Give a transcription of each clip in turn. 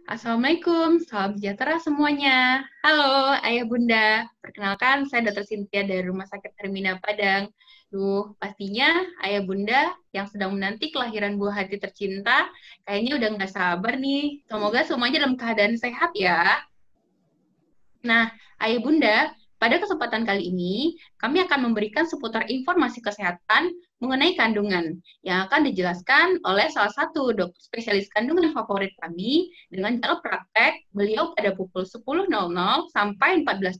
Assalamualaikum, salam sejahtera semuanya. Halo, Ayah Bunda. Perkenalkan, saya Dr. Cynthia dari Rumah Sakit Hermina Padang. Pastinya Ayah Bunda yang sedang menanti kelahiran buah hati tercinta, kayaknya udah nggak sabar nih. Semoga semuanya dalam keadaan sehat ya. Nah, Ayah Bunda, pada kesempatan kali ini, kami akan memberikan seputar informasi kesehatan mengenai kandungan yang akan dijelaskan oleh salah satu dokter spesialis kandungan favorit kami dengan jadwal praktek beliau pada pukul 10.00 sampai 14.00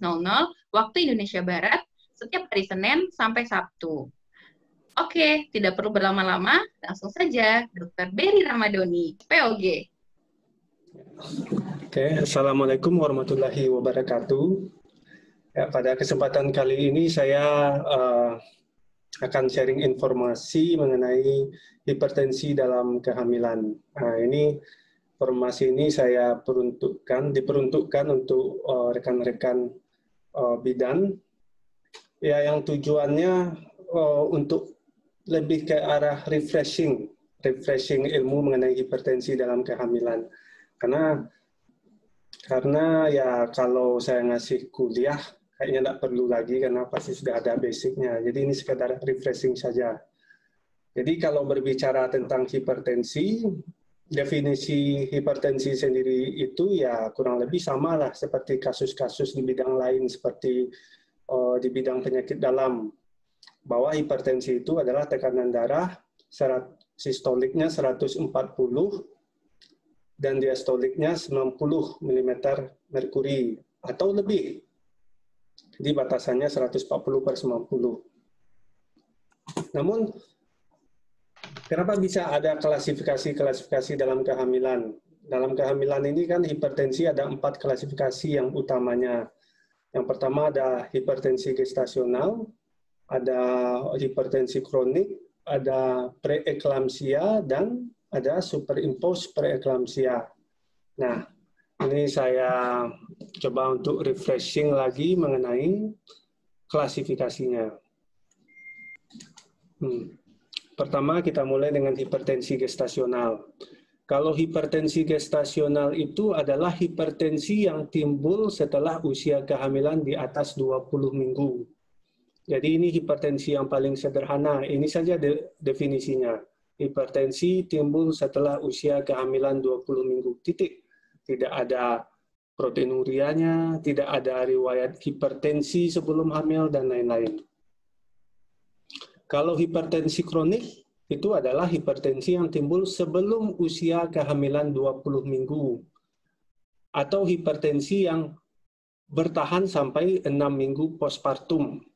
waktu Indonesia Barat setiap hari Senin sampai Sabtu. Oke, tidak perlu berlama-lama, langsung saja Dr. Berry Ramadhani, POG. Oke, Assalamualaikum warahmatullahi wabarakatuh. Ya, pada kesempatan kali ini saya akan sharing informasi mengenai hipertensi dalam kehamilan. Nah, informasi ini saya diperuntukkan untuk rekan-rekan bidan, ya, yang tujuannya untuk lebih ke arah refreshing ilmu mengenai hipertensi dalam kehamilan. Karena ya kalau saya ngasih kuliah kayaknya tidak perlu lagi karena pasti sudah ada basicnya. Jadi ini sekedar refreshing saja. Jadi kalau berbicara tentang hipertensi, definisi hipertensi sendiri itu ya kurang lebih sama lah seperti kasus-kasus di bidang lain seperti di bidang penyakit dalam. Bahwa hipertensi itu adalah tekanan darah sistoliknya 140 dan diastoliknya 90 mm merkuri atau lebih. Jadi batasannya 140/90. Namun, kenapa bisa ada klasifikasi dalam kehamilan? Dalam kehamilan ini kan hipertensi ada 4 klasifikasi yang utamanya. Yang pertama ada hipertensi gestasional, ada hipertensi kronik, ada preeklamsia, dan ada superimpose preeklamsia. Nah, ini saya coba untuk refreshing lagi mengenai klasifikasinya. Pertama kita mulai dengan hipertensi gestasional. Kalau hipertensi gestasional itu adalah hipertensi yang timbul setelah usia kehamilan di atas 20 minggu. Jadi ini hipertensi yang paling sederhana. Ini saja definisinya. Hipertensi timbul setelah usia kehamilan 20 minggu. Titik. Tidak ada proteinurianya, tidak ada riwayat hipertensi sebelum hamil, dan lain-lain. Kalau hipertensi kronik, itu adalah hipertensi yang timbul sebelum usia kehamilan 20 minggu. Atau hipertensi yang bertahan sampai 6 minggu postpartum.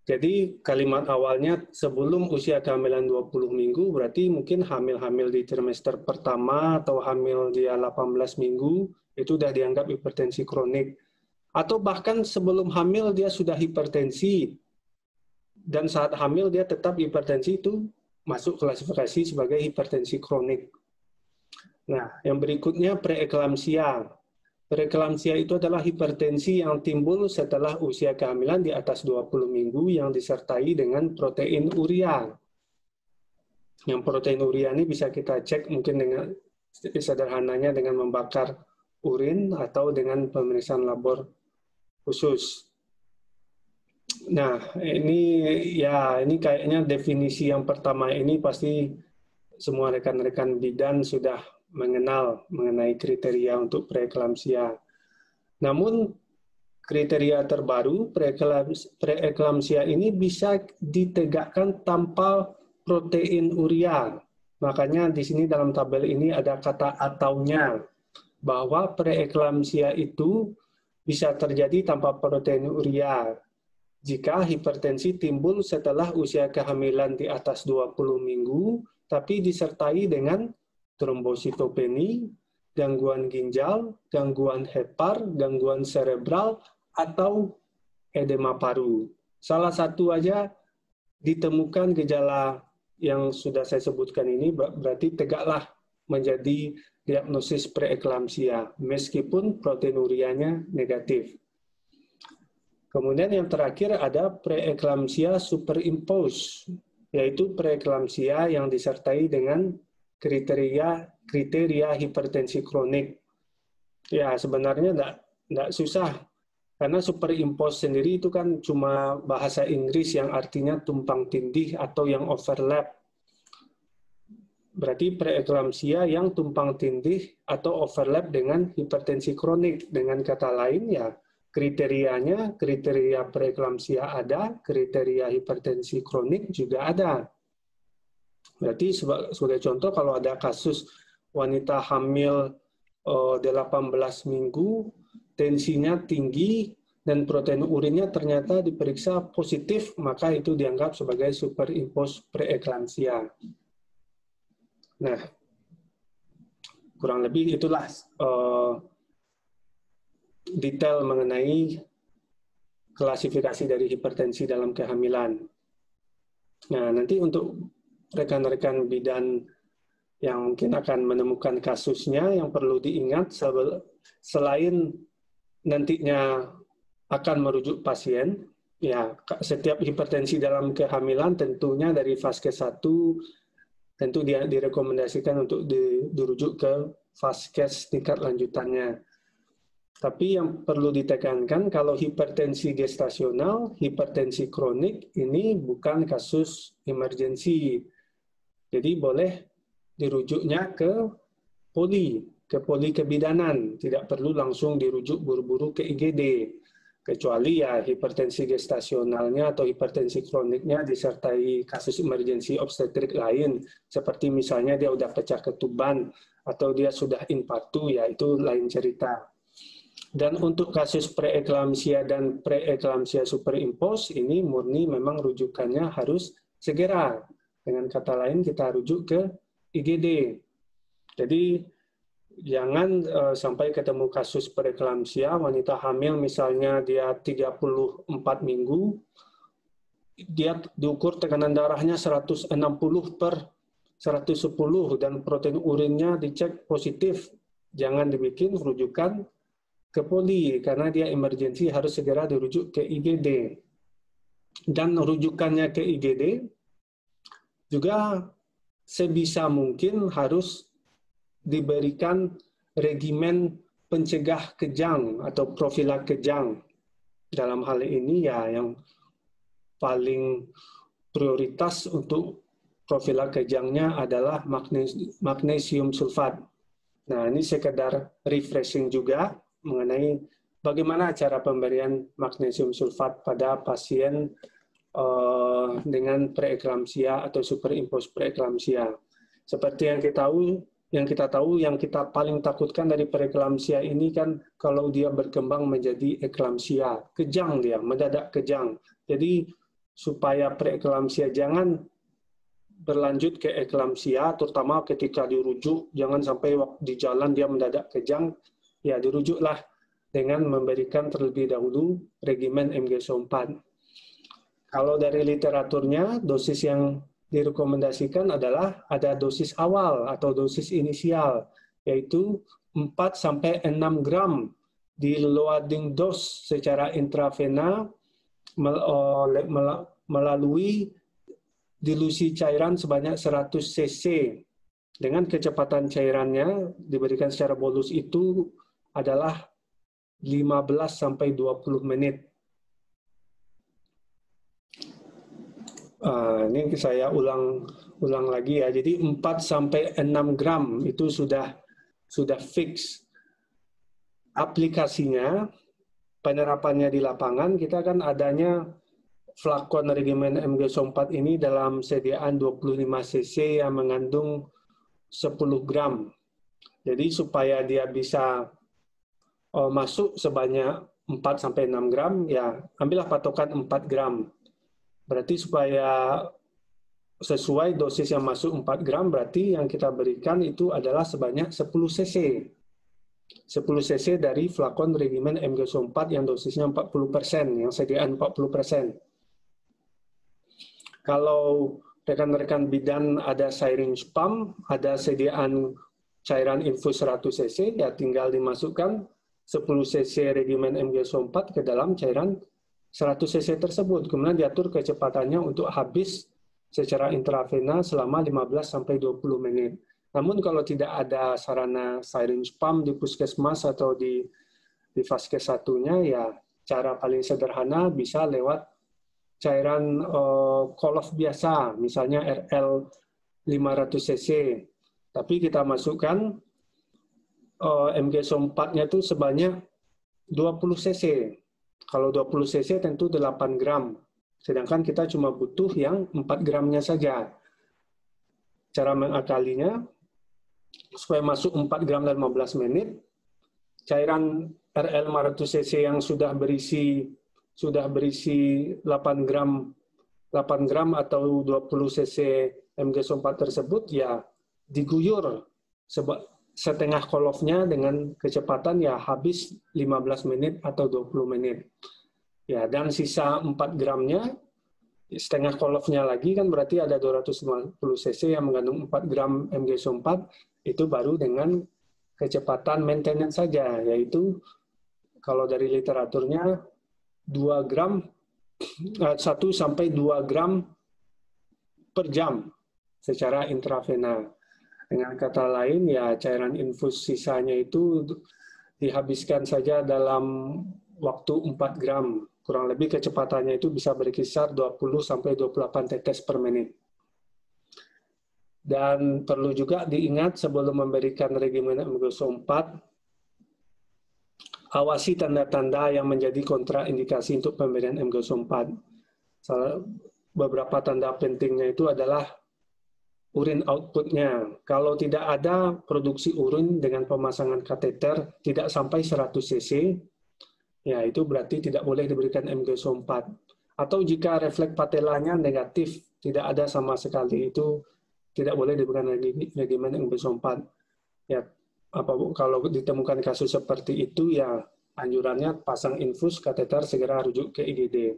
Jadi kalimat awalnya sebelum usia kehamilan 20 minggu berarti mungkin hamil-hamil di trimester pertama atau hamil di 18 minggu itu sudah dianggap hipertensi kronik. Atau bahkan sebelum hamil dia sudah hipertensi dan saat hamil dia tetap hipertensi, itu masuk klasifikasi sebagai hipertensi kronik. Nah, yang berikutnya preeklamsia. Preeklamsia itu adalah hipertensi yang timbul setelah usia kehamilan di atas 20 minggu yang disertai dengan protein urea. Yang protein urea ini bisa kita cek mungkin dengan sederhananya dengan membakar urin atau dengan pemeriksaan labor khusus. Nah, ini kayaknya definisi yang pertama ini pasti semua rekan-rekan bidan sudah mengenal mengenai kriteria untuk preeklamsia. Namun, kriteria terbaru preeklamsia ini bisa ditegakkan tanpa protein urea. Makanya di sini dalam tabel ini ada kata ataunya, bahwa preeklamsia itu bisa terjadi tanpa protein urea jika hipertensi timbul setelah usia kehamilan di atas 20 minggu, tapi disertai dengan trombositopeni, gangguan ginjal, gangguan hepar, gangguan cerebral, atau edema paru. Salah satu aja ditemukan gejala yang sudah saya sebutkan ini, berarti tegaklah menjadi diagnosis preeklamsia, meskipun proteinuриanya negatif. Kemudian yang terakhir ada preeklamsia superimpose, yaitu preeklamsia yang disertai dengan kriteria hipertensi kronik. Ya, sebenarnya enggak susah. Karena superimpose sendiri itu kan cuma bahasa Inggris yang artinya tumpang tindih atau yang overlap. Berarti preeklamsia yang tumpang tindih atau overlap dengan hipertensi kronik. Dengan kata lain ya, kriteria preeklamsia ada, kriteria hipertensi kronik juga ada. Berarti sebagai contoh kalau ada kasus wanita hamil 18 minggu, tensinya tinggi, dan protein urinnya ternyata diperiksa positif, maka itu dianggap sebagai superimpose preeklamsia. Nah, kurang lebih itulah detail mengenai klasifikasi dari hipertensi dalam kehamilan. Nah, nanti untuk rekan-rekan bidan yang mungkin akan menemukan kasusnya, yang perlu diingat selain nantinya akan merujuk pasien, ya setiap hipertensi dalam kehamilan tentunya dari fase 1 tentu dia direkomendasikan untuk dirujuk ke vaskes tingkat lanjutannya. Tapi yang perlu ditekankan, kalau hipertensi gestasional, hipertensi kronik, ini bukan kasus emergensi. Jadi boleh dirujuknya ke poli kebidanan. Tidak perlu langsung dirujuk buru-buru ke IGD. Kecuali ya hipertensi gestasionalnya atau hipertensi kroniknya disertai kasus emergensi obstetrik lain, seperti misalnya dia udah pecah ketuban atau dia sudah infartu, ya itu lain cerita. Dan untuk kasus preeklamsia dan preeklamsia superimpose ini murni memang rujukannya harus segera. Dengan kata lain kita rujuk ke IGD. Jadi jangan sampai ketemu kasus preeklamsia, wanita hamil misalnya dia 34 minggu, dia diukur tekanan darahnya 160 per 110 dan protein urinnya dicek positif. Jangan dibikin rujukan ke poli, karena dia emergensi harus segera dirujuk ke IGD. Dan rujukannya ke IGD juga sebisa mungkin harus diberikan regimen pencegah kejang atau profilak kejang. Dalam hal ini ya yang paling prioritas untuk profilak kejangnya adalah magnesium sulfat. Nah, ini sekedar refreshing juga mengenai bagaimana cara pemberian magnesium sulfat pada pasien dengan preeklamsia atau superimpose preeklamsia. Seperti yang kita tahu, yang kita paling takutkan dari preeklamsia ini kan kalau dia berkembang menjadi eklamsia, kejang dia, mendadak kejang. Jadi supaya preeklamsia jangan berlanjut ke eklamsia, terutama ketika dirujuk, jangan sampai di jalan dia mendadak kejang, ya dirujuklah dengan memberikan terlebih dahulu regimen MgSO4. Kalau dari literaturnya, dosis yang direkomendasikan adalah ada dosis awal atau dosis inisial, yaitu 4-6 gram di loading dose secara intravena melalui dilusi cairan sebanyak 100 cc. Dengan kecepatan cairannya diberikan secara bolus itu adalah 15-20 menit. Ini saya ulang lagi ya. Jadi 4-6 gram itu sudah fix. Aplikasinya, penerapannya di lapangan, kita kan adanya flakon regimen MgSO4 ini dalam sediaan 25 cc yang mengandung 10 gram. Jadi supaya dia bisa masuk sebanyak 4-6 gram, ya ambillah patokan 4 gram. Berarti supaya sesuai dosis yang masuk 4 gram, berarti yang kita berikan itu adalah sebanyak 10 cc. 10 cc dari flakon regimen MgSO4 yang dosisnya 40%, yang sediaan 40%. Kalau rekan-rekan bidan ada syringe pump, ada sediaan cairan infus 100 cc, ya tinggal dimasukkan 10 cc regimen MgSO4 ke dalam cairan 100 cc tersebut. Kemudian diatur kecepatannya untuk habis secara intravena selama 15-20 menit. Namun kalau tidak ada sarana syringe pump di puskesmas atau di vaskes satunya, ya cara paling sederhana bisa lewat cairan kolof biasa, misalnya RL 500 cc. Tapi kita masukkan MgSO4-nya itu sebanyak 20 cc. Kalau 20 cc tentu 8 gram. Sedangkan kita cuma butuh yang 4 gramnya saja. Cara mengakalinya, supaya masuk 4 gram dalam 15 menit, cairan RL 500 cc yang sudah berisi 8 gram atau 20 cc MgSO4 tersebut ya diguyur setengah kolofnya dengan kecepatan ya habis 15 menit atau 20 menit. Ya, dan sisa 4 gramnya setengah kolofnya lagi kan berarti ada 250 cc yang mengandung 4 gram MgSO4, itu baru dengan kecepatan maintenance saja, yaitu kalau dari literaturnya 1 sampai 2 gram per jam secara intravena. Dengan kata lain, ya cairan infus sisanya itu dihabiskan saja dalam waktu 4 gram. Kurang lebih kecepatannya itu bisa berkisar 20 sampai 28 tetes per menit. Dan perlu juga diingat sebelum memberikan regimen MgSO4, awasi tanda-tanda yang menjadi kontraindikasi untuk pemberian MgSO4. Beberapa tanda pentingnya itu adalah urin output-nya. Kalau tidak ada produksi urin dengan pemasangan kateter tidak sampai 100 cc, ya itu berarti tidak boleh diberikan MgSO4. Atau jika refleks patelanya negatif, tidak ada sama sekali, itu tidak boleh diberikan regimen MgSO4. Ya, kalau ditemukan kasus seperti itu, ya anjurannya pasang infus kateter, segera rujuk ke IGD.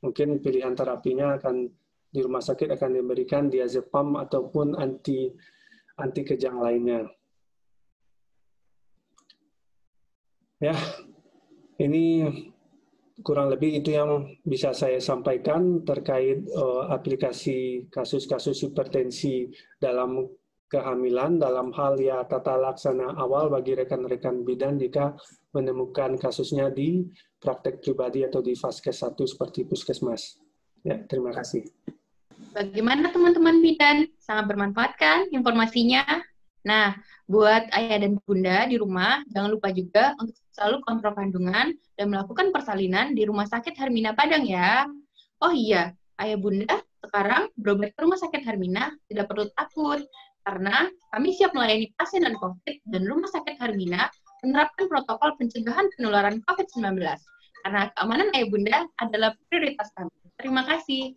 Mungkin pilihan terapinya akan di rumah sakit akan diberikan diazepam ataupun anti kejang lainnya. Ya, ini kurang lebih itu yang bisa saya sampaikan terkait aplikasi kasus-kasus hipertensi dalam kehamilan, dalam hal ya tata laksana awal bagi rekan-rekan bidan jika menemukan kasusnya di praktek pribadi atau di vaskes 1 seperti puskesmas. Ya, terima kasih. Bagaimana teman-teman bidan? Sangat bermanfaat kan informasinya? Nah, buat ayah dan bunda di rumah, jangan lupa juga untuk selalu kontrol kandungan dan melakukan persalinan di Rumah Sakit Hermina Padang ya. Oh iya, ayah bunda sekarang berobat ke Rumah Sakit Hermina tidak perlu takut, karena kami siap melayani pasien dan COVID dan Rumah Sakit Hermina menerapkan protokol pencegahan penularan COVID-19. Karena keamanan ayah bunda adalah prioritas kami. Terima kasih.